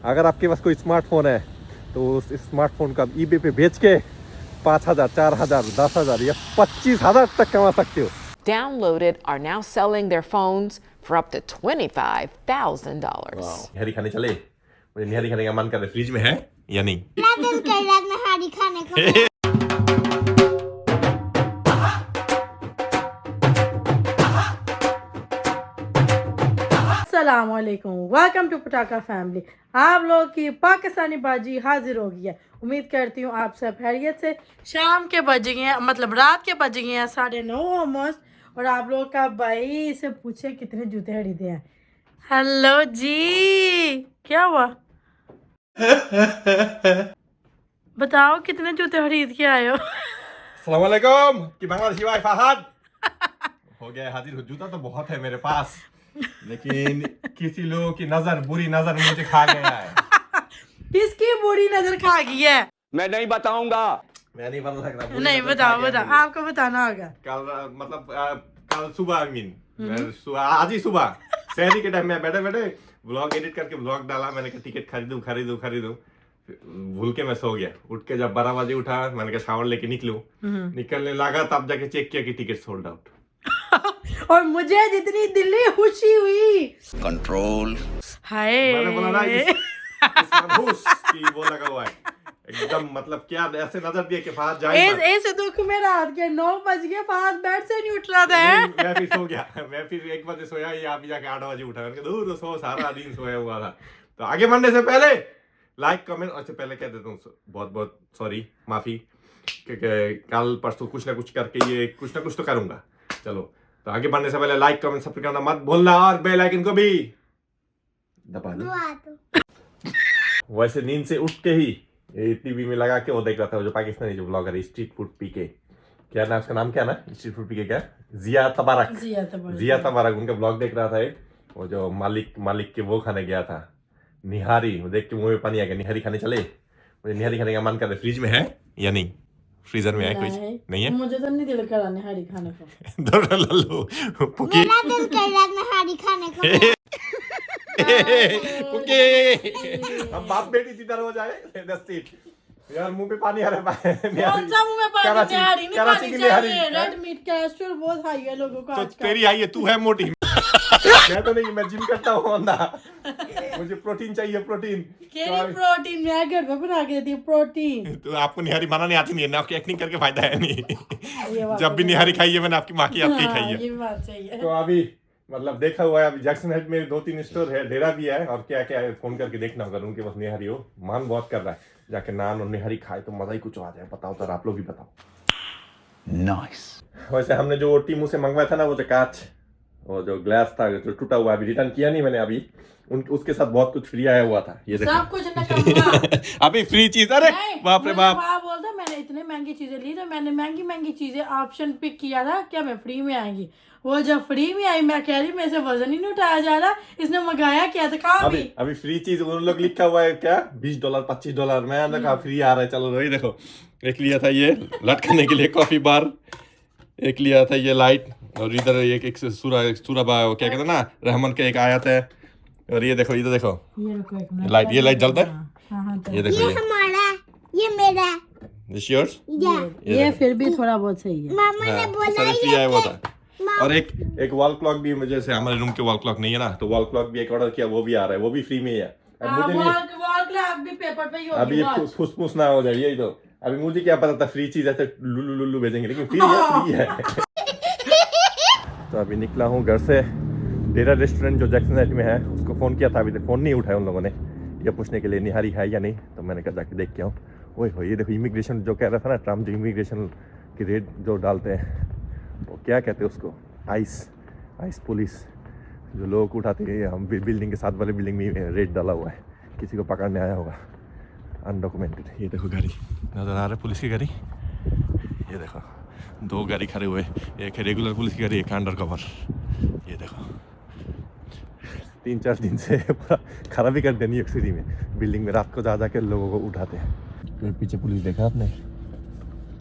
अगर आपके पास कोई स्मार्टफोन है तो उस स्मार्टफोन को आप eBay पे बेच के 5,000, 4,000, 10,000 या 25,000 तक कमा सकते हो। Downloaded are now selling their phones for up to $25,000. निहारी खाने चले? मुझे निहारी खाने का मन कर रहा है, फ्रिज में है या नहीं? दिल कर रहा है निहारी खाने को। अस्सलामुअलैकुम, वेलकम टू पटाखा फैमिली। आप लोग की पाकिस्तानी बाजी हाजिर हो गई है। उम्मीद करती हूँ आप सब खैरियत से। शाम के बज गए हैं, मतलब रात के बज गए हैं 9:30 ऑलमोस्ट। और आप लोग का भाई इसे पूछे कितने जूते खरीदे हैं। हेलो जी, क्या हुआ? बताओ कितने जूते खरीद के आए हो? अस्सलाम वालेकुम कि बांग्लादेशी भाई फहद हो गया हाजिर। जूता तो बहुत है मेरे पास, लेकिन किसी लोगों की नजर, बुरी नजर मुझे खा गया है। किसकी बुरी नजर खा गई है? मैं नहीं बताऊंगा। मैं नहीं बता सकता। नहीं, बताओ बताओ, आपको बताना होगा। कल मतलब कल सुबह आज ही सुबह शहरी के टाइम में बैठे बैठे व्लॉग एडिट करके व्लॉग डाला। मैंने कहा टिकट खरीदूं। भूल के मैं सो गया। उठ के जब 12 बजे उठा, मैंने कहा शावर लेके निकलने लगा, तब जाके चेक किया कि टिकट सोल्ड आउट। और मुझे जितनी दिल्ली खुशी हुई, कंट्रोल। हाय, मैंने बोला ना इस मनहूस की वो लगा हुआ है एकदम। मतलब क्या ऐसे नजर दिया कि फहद जाए मत। ऐसे दुख में रात के 9 बज गए, फहद बेड से नहीं उठ रहा था। मैं फिर सो गया। मैं फिर 1 बजे सोया, ये आप जाके 8 बजे उठा। मैंने कहा दूर सो, सारा दिन सोया हुआ था। तो आगे बढ़ने से पहले लाइक कमेंट, अच्छा पहले कह देता हूँ बहुत बहुत सॉरी, माफी, कल परसों कुछ ना कुछ करके ये कुछ ना कुछ तो करूंगा। चलो, तो आगे बढ़ने से पहले लाइक कमेंट सब्सक्राइब करना मत भूलना, और बेल आइकन को भी दबा दो। वैसे नींद से उठ के ही टीवी में लगा के वो देख रहा था, जो पाकिस्तानी जो ब्लॉगर है स्ट्रीट फूड पीके, क्या ना उसका नाम क्या ना, स्ट्रीट फूड पीके क्या, जिया तबारक, उनका ब्लॉग देख रहा था। वो जो मालिक के वो खाने गया था निहारी, वो देख के मुंह में पानी आ गया। निहारी खाने चले? मुझे निहारी खाने का मन कर रहा है। फ्रिज में है या नहीं? फ्रीजर में है कुछ नहीं है? मुझे तो नहीं दिल कर रहा निहारी खाने को। दो लल्लू पुकी, मेरा दिल कर रहा है निहारी खाने को। पुकी, हम बाप बेटी की तरह हो जाए। दस्ती यार, मुंह पे पानी आ रहा है। कौन सा मुंह में पानी? निहारी नहीं खानी चाहिए। रेड मीट कोलेस्ट्रॉल बहुत हाई है लोगों का तो आजकल। तेरी आई है, तू है मोटी। मैं तो नहीं, मैं जिम करता हूँ बंदा। मुझे प्रोटीन चाहिए, प्रोटीन। प्रोटीन मैं घर पे बना के देती हूँ प्रोटीन। तो आपको निहारी बनाने आती नहीं है ना, आपकी एक्टिंग करके फायदा है नहीं। जब भी निहारी खाई है मैंने आपकी माँ की, आपकी खाई है। ये बात सही है। तो अभी मतलब देखा हुआ है, अभी जैक्सन हेड में 2-3 स्टोर है, डेरा भी है, और क्या क्या है फोन करके देखना होगा उनके पास निहारी हो। मान बहुत कर रहा है, जाके नान और निहारी खाए तो मजा ही कुछ आ जाए। बताओ तो, आप लोग भी बताओ। नाइस। वैसे हमने जो टीमू से मंगवाया था ना, वो जो कांच, वो जो ग्लास था जो टूटा हुआ, अभी रिटर्न किया नहीं मैंने अभी। उसके साथ बहुत कुछ फ्री आया हुआ था। ये सब कुछ नकामा। अभी फ्री चीज, अरे बाप रे बाप। बोलता मैंने इतने महंगी चीजें ली, तो मैंने महंगी चीजें ऑप्शन पिक किया था क्या मैं फ्री में आएंगी। वो जब फ्री में आई, मैं कह रही मेरे से वजन ही नहीं उठाया जा रहा। इसने मंगाया क्या था? कहा अभी फ्री चीज उन लोग लिखा हुआ है क्या, $20 $25। मैं कहा फ्री आ रहा है, चलो वही देखो। एक लिया था ये लटकने के लिए कॉफी बार, एक लिया था ये लाइट, और इधर एक सूरा क्या कहते हैं ना, रहमान का एक आया था। और ये देखो, इधर देखो, ये लाइट जलता है। ये देखो, ये हमारा, ये मेरा, दिस योर्स। ये फिर भी थोड़ा बहुत सही है। मामा ने बोला फ्री आया हुआ था। और एक वॉल क्लॉक भी, मुझे से हमारे रूम के वॉल क्लॉक नहीं है ना, तो वॉल क्लॉक भी एक ऑर्डर किया, वो भी आ रहा है, वो भी फ्री में ही है। मुझे नहीं, पेपर पे ही होगी। अभी ये फुसफुस ना हो जाए, यही तो। अभी मुझे क्या पता था फ्री चीज ऐसे लुल्लू भेजेंगे, लेकिन फ्री है। तो अभी निकला हूँ घर से। डेरा रेस्टोरेंट जो जैक्सन हेड में है, उसको फ़ोन किया था, अभी तक फ़ोन नहीं उठाया उन लोगों ने, ये पूछने के लिए निहारी है या नहीं। तो मैंने कहा जाके देख के आऊँ। ओए हो, ये देखो इमिग्रेशन जो कह रहा था ना ट्रम्प, जो इमिग्रेशन की रेट जो डालते हैं, वो क्या कहते हैं उसको, आइस पुलिस, जो लोगों को उठाते हैं। हम बिल्डिंग के साथ वाले बिल्डिंग में रेट डाला हुआ है, किसी को पकड़ने आया होगा अनडॉक्यूमेंटेड। ये देखो गाड़ी नज़र आ रहा है, पुलिस की गाड़ी। ये देखो 2 गाड़ी खड़े हुए, एक है रेगुलर पुलिस की गाड़ी, एक अंडर कवर। ये देखो 3-4 दिन से पूरा खराबी कर न्यूयॉर्क सिटी में, बिल्डिंग में रात को जा के लोगों को उठाते हैं। पीछे पुलिस देखा आपने?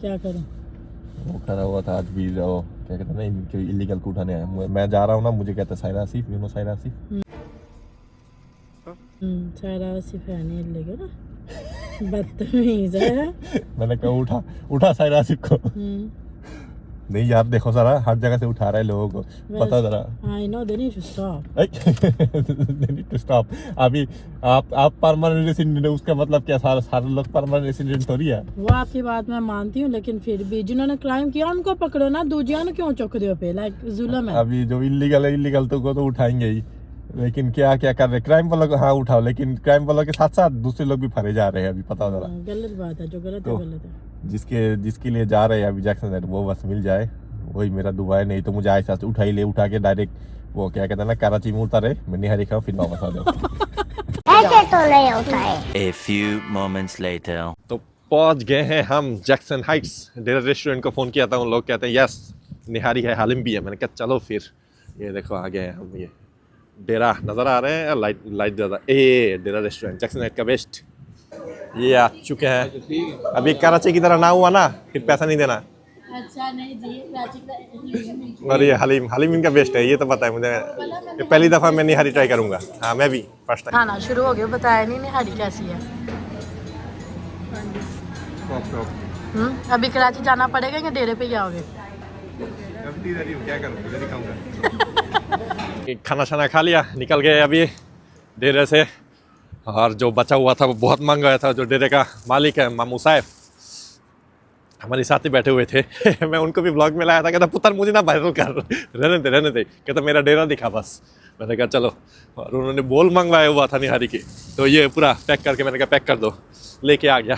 क्या करें, वो खड़ा हुआ था आज भी, जो क्या कहते हैं ना, इलीगल को उठाने आया। मैं जा रहा हूँ ना, मुझे कहता है साइरा आसिफ, यू नो साइरा आसिफ। सारा उसी फैनी लेगा ना बदतमीज है। मैंने कहा उठा साइरा आसिफ को। नहीं यार देखो जरा हर जगह से उठा रहा है लोगों को, पता जरा। I know they need to stop. They need to stop. अभी आप परमानेंट रेसिडेंट है, उसका मतलब क्या सारे लोग परमानेंट रेसिडेंट थोड़ी है। वो आपकी बात मैं मानती हूँ, लेकिन फिर भी जिन्होंने क्राइम किया उनको पकड़ो ना, दूजिया ने क्यों चुक दियो पे, लाइक जुल्म है। अभी जो इलीगल है इलीगल तो उठाएंगे ही, लेकिन क्या क्या कर रहे क्राइम वालों को हाँ उठाओ, लेकिन क्राइम वालों के साथ साथ दूसरे लोग भी फरे जा रहे हैं अभी, पता जरा। गलत बात है, जो गलत है गलत है। जिसके लिए जा रहे हैं अभी जैक्सन साइड वो बस मिल जाए, वही मेरा दुआ है। नहीं तो मुझे ऐसा उठा के डायरेक्ट वो क्या कहते हैं ना कराची में उतारे, मैं निहारी खाऊं फिर वापस आ जाऊं। ऐसे तो नहीं होता है। A few moments later. तो पहुंच गए हैं हम जैक्सन हाइट्स। डेरा रेस्टोरेंट को फ़ोन किया था, उन लोग कहते हैं यस निहारी है हालिम भी है। मैंने कहा चलो फिर, ये देखो आ गए हैं हम। ये डेरा नज़र आ रहे हैं, लाइट ज़्यादा डेरा रेस्टोरेंट जैक्सन हाइट का बेस्ट। ये आ चुके हैं। अभी कराची की तरह ना हुआ ना फिर पैसा नहीं देना। अच्छा नहीं जी, और ये हलीम इनका बेस्ट है, ये तो पता है मुझे। ये पहली दफ़ा मैं निहारी ट्राई करूँगा। हाँ मैं भी फर्स्ट टाइम। खाना शुरू हो गया, बताया नहीं निहारी कैसी है। अभी कराची जाना पड़ेगा या डेरे पे ही आओगे? क्या करूँ, खाना शाना खा लिया, निकल गए अभी डेरे से। और जो बचा हुआ था वो बहुत मांग गया था। जो डेरे का मालिक है मामू साहब हमारे साथ ही बैठे हुए थे। मैं उनको भी ब्लॉग में लाया था, कहता पुत्र मुझे ना वायरल कर, रहने दे कहता मेरा डेरा दिखा बस। मैंने कहा चलो, और उन्होंने बोल मंगवाया हुआ था निहारी की, तो ये पूरा पैक करके मैंने कहा पैक कर दो, लेके आ गया।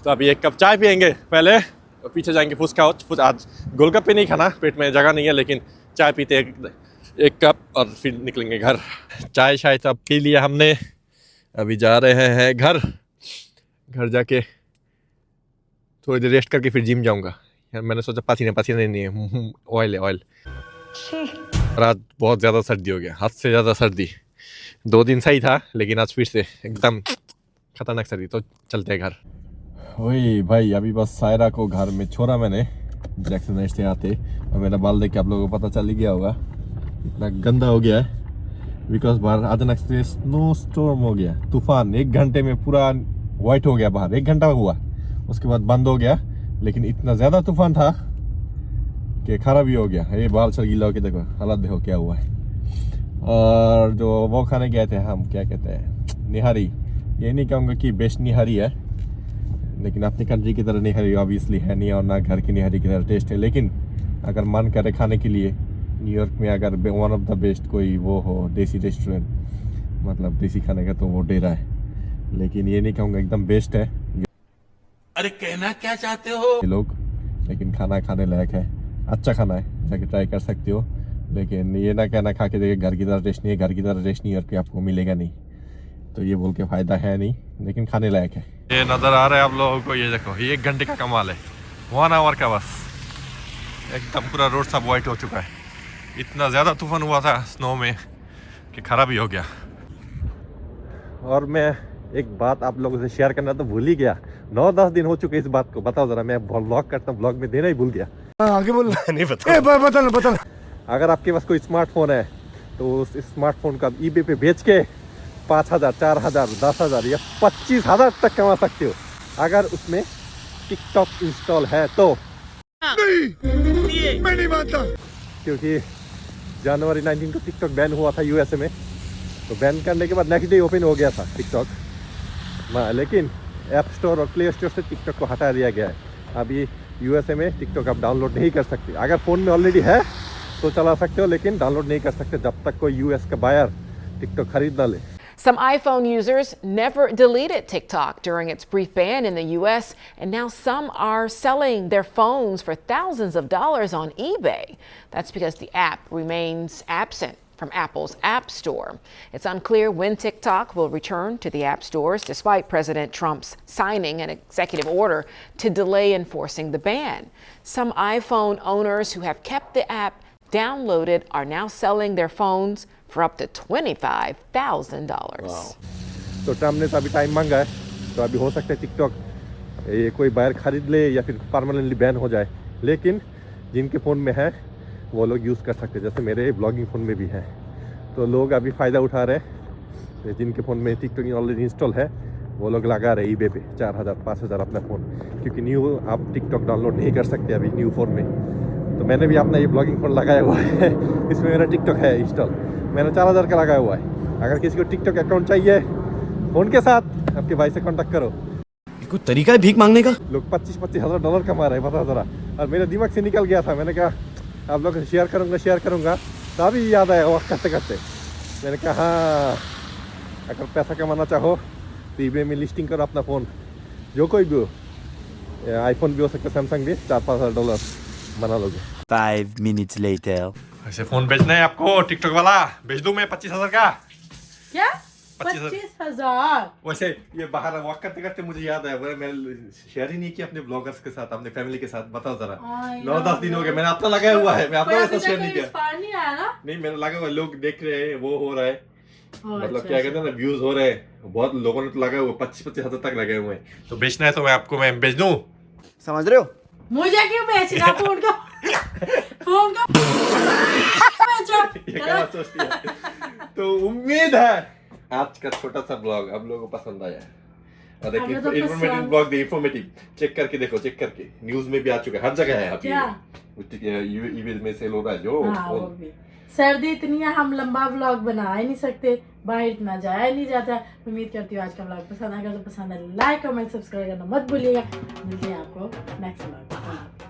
तो अभी एक कप चाय पियेंगे पहले, और पीछे जाएंगे फुसका। आज गोलगप्पे नहीं खाना, पेट में जगह नहीं है, लेकिन चाय पीते एक कप और फिर निकलेंगे घर। चाय शाय सब पी लिया हमने, अभी जा रहे हैं घर जाके थोड़ी देर रेस्ट करके फिर जिम जाऊंगा। यार मैंने सोचा पसीने नहीं है, ऑयल है ऑयल। और आज बहुत ज़्यादा सर्दी हो गया, हद से ज़्यादा सर्दी। 2 दिन सही था, लेकिन आज फिर से एकदम खतरनाक सर्दी। तो चलते हैं घर। वही भाई अभी बस सायरा को घर में छोड़ा मैंने जैक्सन हाइट्स से आते, और मेरा बाल देख के आप लोगों को पता चल ही गया होगा इतना गंदा हो गया है। बिकॉज बाहर अचानक से स्नो स्टॉर्म हो गया, तूफान। 1 घंटे में पूरा वाइट हो गया बाहर, 1 घंटा हुआ, उसके बाद बंद हो गया। लेकिन इतना ज़्यादा तूफान था कि खराब ही हो गया। ये बाल चल गीला होके देखो, हालत देखो क्या हुआ है। और जो वो खाने गए थे हम, क्या कहते हैं निहारी, ये नहीं कहूँगा कि बेस्ट निहारी है, लेकिन अपनी कंट्री की तरह निहारी ऑब्वियसली है नहीं, और ना घर की निहारी की तरह टेस्ट है। लेकिन अगर मन करे खाने के लिए, न्यूयॉर्क में अगर वन ऑफ द बेस्ट कोई वो हो देसी रेस्टोरेंट, मतलब देसी खाने का, तो वो डेरा है। लेकिन ये नहीं कहूँगा एकदम बेस्ट है, अरे कहना क्या चाहते हो ये लोग, लेकिन खाना खाने लायक है, अच्छा खाना है, जाके ट्राई कर सकते हो। लेकिन ये ना कहना खा के देखिए घर की तरह टेस्ट नहीं है, घर की तरह टेस्ट न्यूयॉर्क पे आपको मिलेगा नहीं, तो ये बोल के फ़ायदा है नहीं, लेकिन खाने लायक है। ये नज़र आ रहा है आप लोगों को, ये देखो, ये 1 घंटे का कमाल है, 1 आवर का बस। एकदम पूरा रोड सब वाइट हो चुका है। इतना ज़्यादा तूफान हुआ था स्नो में कि खराब ही हो गया। और मैं एक बात आप लोगों से शेयर करना तो भूल ही गया, 9-10 दिन हो चुके इस बात को। बताओ ज़रा, मैं ब्लॉग करता हूँ, ब्लॉग में देना ही भूल गया। आगे बोल नहीं बता। बता। अगर आपके पास कोई स्मार्टफोन है तो उस स्मार्टफोन का eBay पे बेच के 5,000, 4,000, 10,000 या 25,000 तक कमा सकते हो, अगर उसमें टिकटॉक इंस्टॉल है तो। नहीं, मैं नहीं मानता। क्योंकि जनवरी 19 को टिकटॉक बैन हुआ था यूएसए में, तो बैन करने के बाद नेक्स्ट डे ओपन हो गया था टिकटॉक, लेकिन ऐप स्टोर और प्ले स्टोर से टिकटॉक को हटा दिया गया है। अभी यूएसए में टिकटॉक आप डाउनलोड नहीं कर सकते। अगर फ़ोन में ऑलरेडी है तो चला सकते हो, लेकिन डाउनलोड नहीं कर सकते जब तक कोई यूएस का बायर टिकटॉक खरीद ना ले। Some iPhone users never deleted TikTok during its brief ban in the US, and now some are selling their phones for thousands of dollars on eBay. That's because the app remains absent from Apple's App Store. It's unclear when TikTok will return to the app stores, despite President Trump's signing an executive order to delay enforcing the ban. Some iPhone owners who have kept the app downloaded are now selling their phones for up to $25,000. तो Trump ने तो अभी time मांगा है, तो अभी हो सकता है टिकटॉक ये कोई बायर खरीद ले या फिर परमानेंटली बैन हो जाए। लेकिन जिनके फ़ोन में है वो लोग यूज़ कर सकते हैं, जैसे मेरे ब्लॉगिंग फ़ोन में भी है। तो लोग अभी फ़ायदा उठा रहे हैं जिनके फ़ोन में टिकटॉक ऑलरेडी इंस्टॉल है वो लोग लगा रहे eBay पे 4,000 5,000 अपना फ़ोन, क्योंकि न्यू आप टिकटॉक डाउनलोड नहीं कर सकते अभी न्यू फ़ोन में। तो मैंने भी अपना ये ब्लॉगिंग फ़ोन लगाया हुआ है, इसमें मेरा टिकटॉक है इंस्टॉल, मैंने 4,000 का लगाया हुआ है। अगर किसी को टिकटॉक अकाउंट चाहिए फ़ोन के साथ आपके भाई से कॉन्टैक्ट करो। कोई तरीका है भीख मांगने का? लोग 25-25 हज़ार डॉलर कमा रहे हैं, बता ज़रा। और मेरे दिमाग से निकल गया था, मैंने कहा आप लोग से शेयर करूँगा तो अभी याद आया वक्त करते करते। मैंने कहा हाँ, अगर पैसा कमाना चाहो तो eBay में लिस्टिंग करो अपना फ़ोन, जो कोई भी हो, आईफोन भी हो सकता है, सैमसंग भी, 4-5 हज़ार डॉलर बना लोगे। 5 minutes later. ऐसे फ़ोन बेचना है आपको टिकटॉक वाला, बेच दूँ मैं 25,000 का। क्या 25,000? 25,000? वैसे ये बाहर वॉक करते करते मुझे याद आया, मैंने शेयर ही नहीं किया अपने ब्लॉगर्स के साथ, अपने फैमिली के साथ। बताओ जरा, 9-10 दिन हो गए मैंने अपना लगाया हुआ है, मैं अपना कोई वैसा अभी शेयर तक नहीं किया। इंस्पायर नहीं आया ना? नहीं मैंने लगा हुआ, लोग देख रहे हैं, वो हो रहा है, मतलब अच्छा, क्या कहते हैं ना, व्यूज हो रहे हैं, बहुत लोगों ने तो लगा हुआ 25-25 हज़ार तक लगे हुए हैं। तो बेचना है तो मैं बेच दूं। समझ रहे हो? मुझे क्यों बेचना फोन का? फोन का बेचो। ये क्या सोचती है? तो उम्मीद है आज का छोटा सा ब्लॉग आप लोगों को पसंद आया है। और एक हमें तो इन्फॉर्मेटिव पसंद। ब्लॉग दे, इन्फॉर्मेटिव, चेक करके देखो, चेक करके न्यूज में भी आ चुका है, हर जगह है अभी। क्या? eBay में सेल हो रहा है जो। हाँ, वो भी। सर्दी इतनी है, हम लंबा व्लॉग बना ही नहीं सकते, बाहर इतना जाया ही नहीं जाता। उम्मीद करती हूँ आज का व्लॉग पसंद आएगा, तो पसंद है लाइक कमेंट सब्सक्राइब करना मत भूलिएगा। मिलते हैं आपको नेक्स्ट व्लॉग।